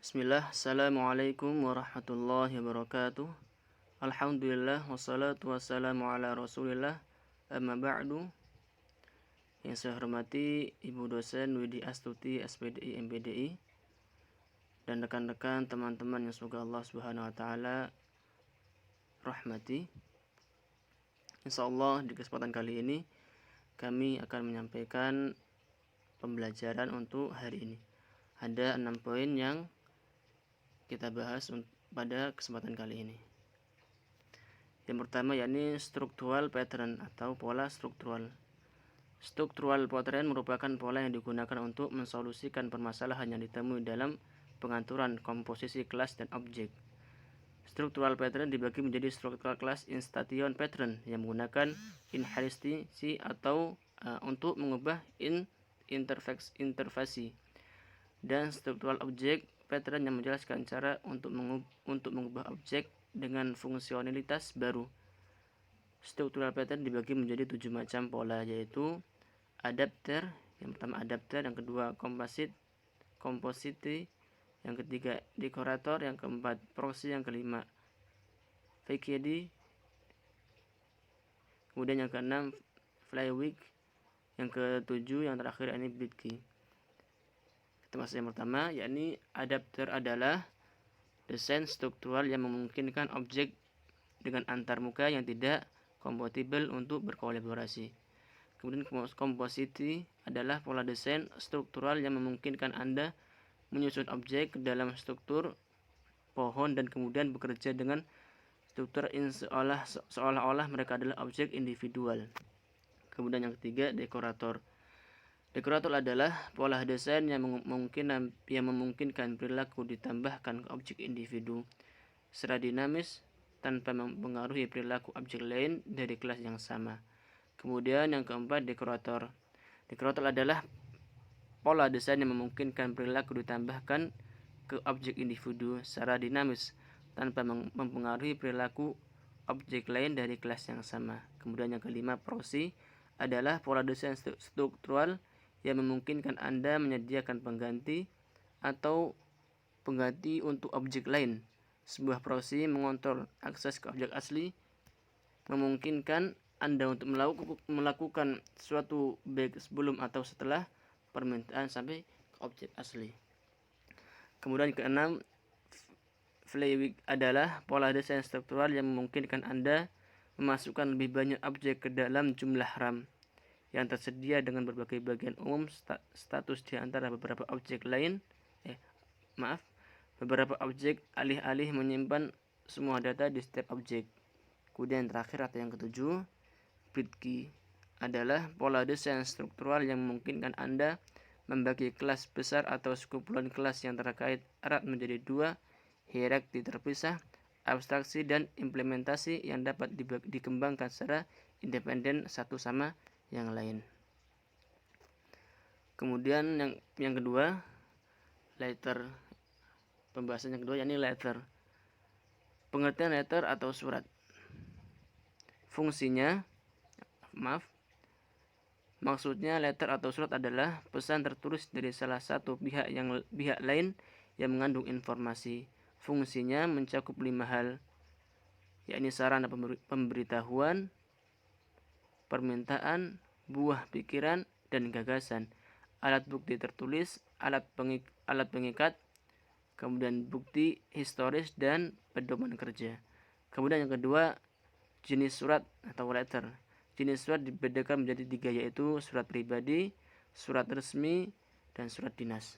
Bismillah, Assalamualaikum warahmatullahi wabarakatuh. Alhamdulillah, wassalatu wassalamu ala rasulillah. Amma ba'du. Yang saya hormati Ibu dosen Widi Astuti SPDI MPDI dan rekan-rekan teman-teman yang semoga Allah Subhanahu wa taala rahmati. Insyaallah di kesempatan kali ini kami akan menyampaikan pembelajaran untuk hari ini. Ada 6 poin yang kita bahas pada kesempatan kali ini. Yang pertama yakni structural pattern atau pola struktural. Structural pattern merupakan pola yang digunakan untuk mensolusikan permasalahan yang ditemui dalam pengaturan komposisi kelas dan objek. Structural pattern dibagi menjadi structural class instation pattern yang menggunakan inherency atau untuk mengubah interface dan structural object pattern yang menjelaskan cara untuk mengubah objek dengan fungsionalitas baru. Structural pattern dibagi menjadi 7 macam pola, yaitu adapter, yang pertama adapter, yang kedua composite, yang ketiga decorator, yang keempat proxy, yang kelima facade, kemudian yang keenam flywig, yang ketujuh yang terakhir ini bitki. Termasuk yang pertama, yakni adapter adalah desain struktural yang memungkinkan objek dengan antarmuka yang tidak kompatibel untuk berkolaborasi. Kemudian composite adalah pola desain struktural yang memungkinkan Anda menyusun objek ke dalam struktur pohon dan kemudian bekerja dengan struktur seolah-olah mereka adalah objek individual. Kemudian yang ketiga, dekorator. Dekorator adalah pola desain yang memungkinkan perilaku ditambahkan ke objek individu secara dinamis tanpa mempengaruhi perilaku objek lain dari kelas yang sama. Kemudian yang keempat, dekorator. Dekorator adalah pola desain yang memungkinkan perilaku ditambahkan ke objek individu secara dinamis tanpa mempengaruhi perilaku objek lain dari kelas yang sama. Kemudian yang kelima, proxy adalah pola desain struktural yang memungkinkan Anda menyediakan pengganti atau pengganti untuk objek lain. Sebuah proxy mengontrol akses ke objek asli, memungkinkan Anda untuk melakukan suatu baik sebelum atau setelah permintaan sampai ke objek asli. Kemudian keenam, flywig adalah pola desain struktural yang memungkinkan Anda memasukkan lebih banyak objek ke dalam jumlah RAM yang tersedia dengan berbagai bagian umum status di antara beberapa objek alih-alih menyimpan semua data di setiap objek. Kemudian terakhir atau yang ketujuh, bitki adalah pola desain struktural yang memungkinkan Anda membagi kelas besar atau sekumpulan kelas yang terkait erat menjadi dua hierarki terpisah, abstraksi dan implementasi yang dapat dikembangkan secara independen satu sama yang lain. Kemudian yang kedua, letter. Pembahasan yang kedua yakni letter. Pengertian letter atau surat. Fungsinya, maksudnya letter atau surat adalah pesan tertulis dari salah satu pihak lain yang mengandung informasi. Fungsinya mencakup 5 hal, yakni sarana pemberitahuan, permintaan, buah pikiran, dan gagasan, alat bukti tertulis, alat pengikat, kemudian bukti historis, dan pedoman kerja. Kemudian yang kedua, jenis surat atau letter. Jenis surat dibedakan menjadi 3, yaitu surat pribadi, surat resmi, dan surat dinas.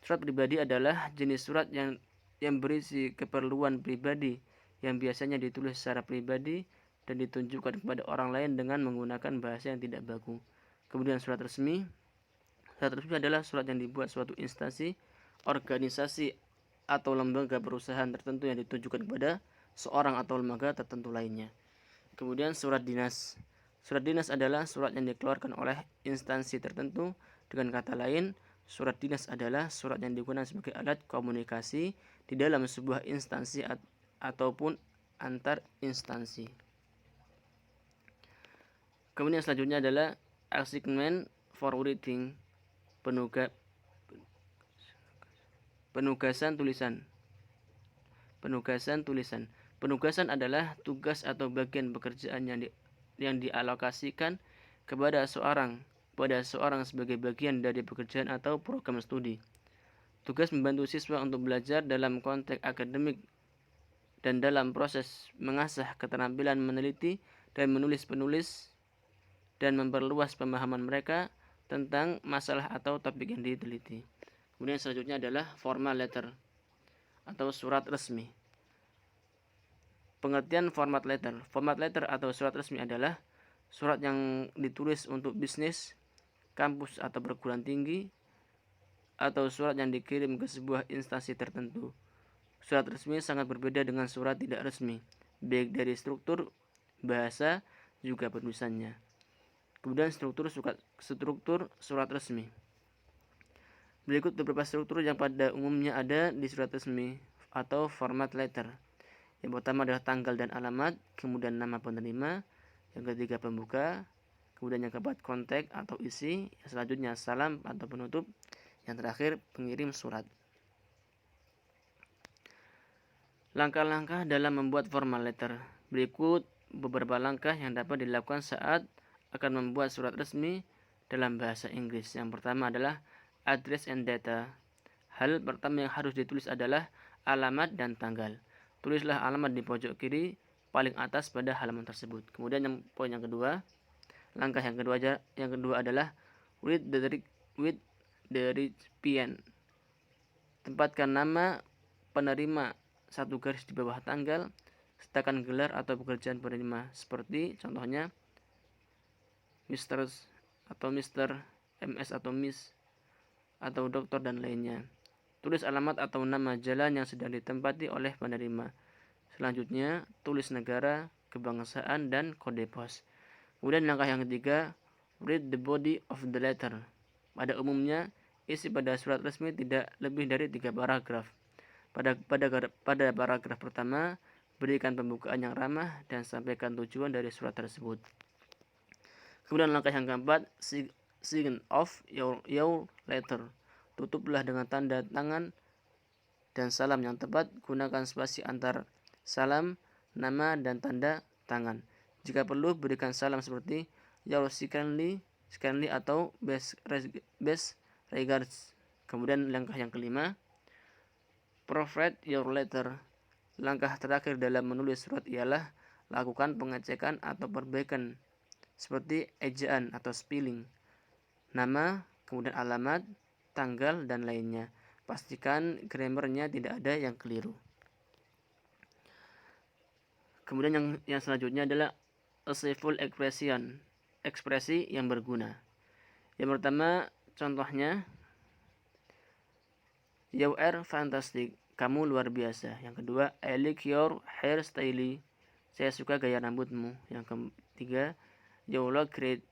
Surat pribadi adalah jenis surat yang berisi keperluan pribadi yang biasanya ditulis secara pribadi dan ditunjukkan kepada orang lain dengan menggunakan bahasa yang tidak baku. Kemudian surat resmi. Surat resmi adalah surat yang dibuat suatu instansi, organisasi, atau lembaga perusahaan tertentu yang ditujukan kepada seorang atau lembaga tertentu lainnya. Kemudian surat dinas. Surat dinas adalah surat yang dikeluarkan oleh instansi tertentu. Dengan kata lain, surat dinas adalah surat yang digunakan sebagai alat komunikasi di dalam sebuah instansi ataupun antar instansi. Kemudian selanjutnya adalah assignment forwarding, Penugasan tulisan. Penugasan tulisan. Penugasan adalah tugas atau bagian pekerjaan yang dialokasikan kepada seorang sebagai bagian dari pekerjaan atau program studi. Tugas membantu siswa untuk belajar dalam konteks akademik dan dalam proses mengasah keterampilan meneliti dan menulis dan memperluas pemahaman mereka tentang masalah atau topik yang diteliti. Kemudian selanjutnya adalah formal letter atau surat resmi. Pengertian format letter. Format letter atau surat resmi adalah surat yang ditulis untuk bisnis, kampus atau perguruan tinggi, atau surat yang dikirim ke sebuah instansi tertentu. Surat resmi sangat berbeda dengan surat tidak resmi, baik dari struktur, bahasa, juga penulisannya. Kemudian struktur surat resmi. Berikut beberapa struktur yang pada umumnya ada di surat resmi atau format letter. Yang pertama adalah tanggal dan alamat, kemudian nama penerima, yang ketiga pembuka, kemudian yang keempat konteks atau isi, yang selanjutnya salam atau penutup, yang terakhir pengirim surat. Langkah-langkah dalam membuat formal letter. Berikut beberapa langkah yang dapat dilakukan saat akan membuat surat resmi dalam bahasa Inggris. Yang pertama adalah address and data. Hal pertama yang harus ditulis adalah alamat dan tanggal. Tulislah alamat di pojok kiri paling atas pada halaman tersebut. Kemudian poin yang kedua, langkah yang kedua adalah with the recipient. Tempatkan nama penerima satu garis di bawah tanggal, sertakan gelar atau pekerjaan penerima seperti contohnya Mr. atau Mr., MS atau Miss, atau dokter dan lainnya. Tulis alamat atau nama jalan yang sedang ditempati oleh penerima. Selanjutnya, tulis negara, kebangsaan, dan kode pos. Kemudian langkah yang ketiga, read the body of the letter. Pada umumnya, isi pada surat resmi tidak lebih dari 3 paragraf. Pada paragraf pertama, berikan pembukaan yang ramah dan sampaikan tujuan dari surat tersebut. Kemudian langkah yang keempat, sign off your letter. Tutuplah dengan tanda tangan dan salam yang tepat. Gunakan spasi antar salam, nama, dan tanda tangan. Jika perlu, berikan salam seperti your kindly atau best regards. Kemudian langkah yang kelima, proofread your letter. Langkah terakhir dalam menulis surat ialah lakukan pengecekan atau perbaikan seperti ejaan atau spelling, nama, kemudian alamat, tanggal, dan lainnya. Pastikan grammarnya tidak ada yang keliru. Kemudian yang selanjutnya adalah useful expression, ekspresi yang berguna. Yang pertama, contohnya you are fantastic, kamu luar biasa. Yang kedua, I like your hairstyle, saya suka gaya rambutmu. Yang ketiga, you look great,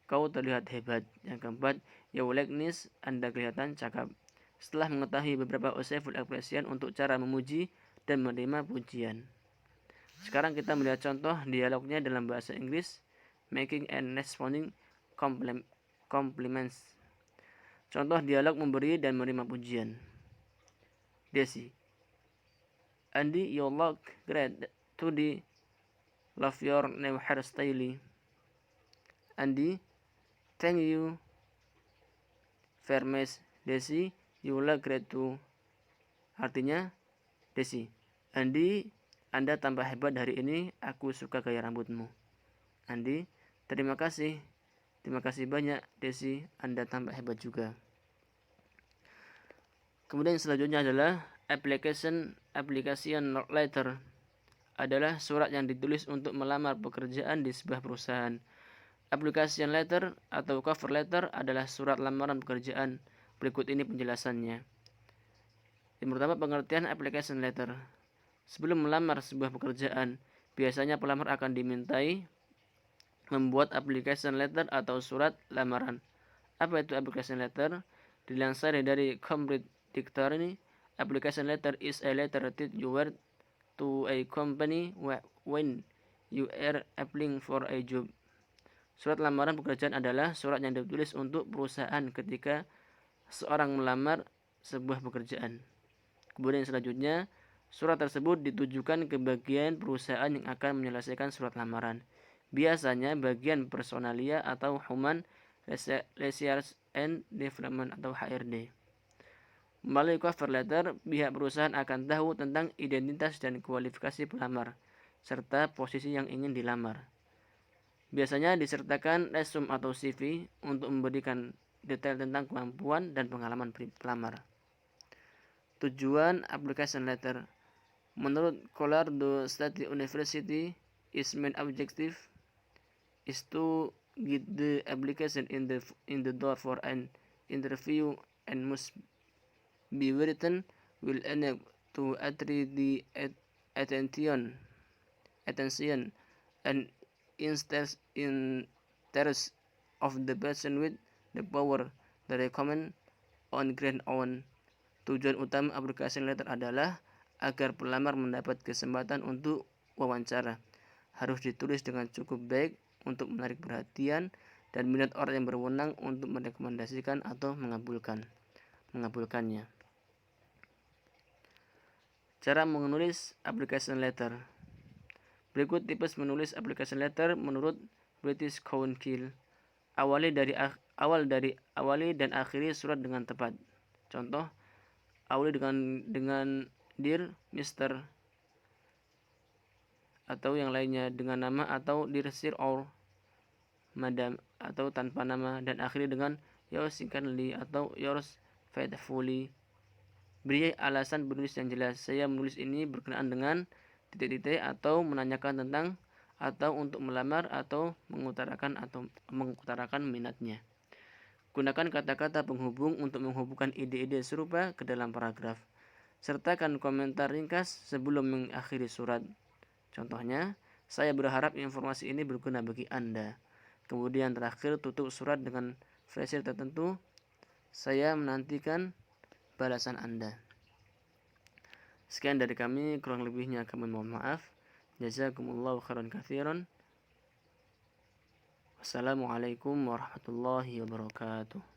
kau terlihat hebat. Yang keempat, you look nice, Anda kelihatan cakap. Setelah mengetahui beberapa useful expression untuk cara memuji dan menerima pujian, sekarang kita melihat contoh dialognya dalam bahasa Inggris, making and responding compliments. Contoh dialog memberi dan menerima pujian. Desi, Andy, you look great today, love your new hairstyle. Andy, thank you very much. Desi, you look great too. Artinya, Desi, Andy, Anda tampak hebat hari ini, aku suka gaya rambutmu. Andy, terima kasih banyak Desi, Anda tampak hebat juga. Kemudian selanjutnya adalah application letter. Adalah surat yang ditulis untuk melamar pekerjaan di sebuah perusahaan. Application letter atau cover letter adalah surat lamaran pekerjaan. Berikut ini penjelasannya. Yang pertama, pengertian application letter. Sebelum melamar sebuah pekerjaan, biasanya pelamar akan dimintai membuat application letter atau surat lamaran. Apa itu application letter? Dilansir dari Cambridge Dictionary, application letter is a letter that you write to a company when you are applying for a job. Surat lamaran pekerjaan adalah surat yang ditulis untuk perusahaan ketika seorang melamar sebuah pekerjaan. Kemudian selanjutnya, surat tersebut ditujukan ke bagian perusahaan yang akan menyelesaikan surat lamaran. Biasanya bagian personalia atau Human Resources and Development atau HRD. Melalui cover letter, pihak perusahaan akan tahu tentang identitas dan kualifikasi pelamar, serta posisi yang ingin dilamar. Biasanya disertakan resume atau CV untuk memberikan detail tentang kemampuan dan pengalaman pelamar. Tujuan application letter. Menurut Colorado State University, its main objective is to get the application in the door for an interview and must be written well enough to attract the attention and interest of the person with the power to recommend on grant on. Tujuan utama application letter adalah agar pelamar mendapat kesempatan untuk wawancara. Harus ditulis dengan cukup baik untuk menarik perhatian dan minat orang yang berwenang untuk merekomendasikan atau mengabulkannya. Cara menulis application letter. Berikut tips menulis application letter menurut British Council. Awali dan akhiri surat dengan tepat. Contoh, awali dengan Dear Mr. atau yang lainnya dengan nama, atau Dear Sir or Madam atau tanpa nama, dan akhiri dengan Yours sincerely atau Yours faithfully. Beri alasan penulis yang jelas. Saya menulis ini berkenaan dengan titik-titik, atau menanyakan tentang, atau untuk melamar, atau mengutarakan minatnya. Gunakan kata-kata penghubung untuk menghubungkan ide-ide serupa ke dalam paragraf. Sertakan komentar ringkas sebelum mengakhiri surat. Contohnya, saya berharap informasi ini berguna bagi Anda. Kemudian terakhir, tutup surat dengan frase tertentu. Saya menantikan balasan Anda. Sekian dari kami, kurang lebihnya kami mohon maaf. Jazakumullahu khairan katsiran. Wassalamualaikum warahmatullahi wabarakatuh.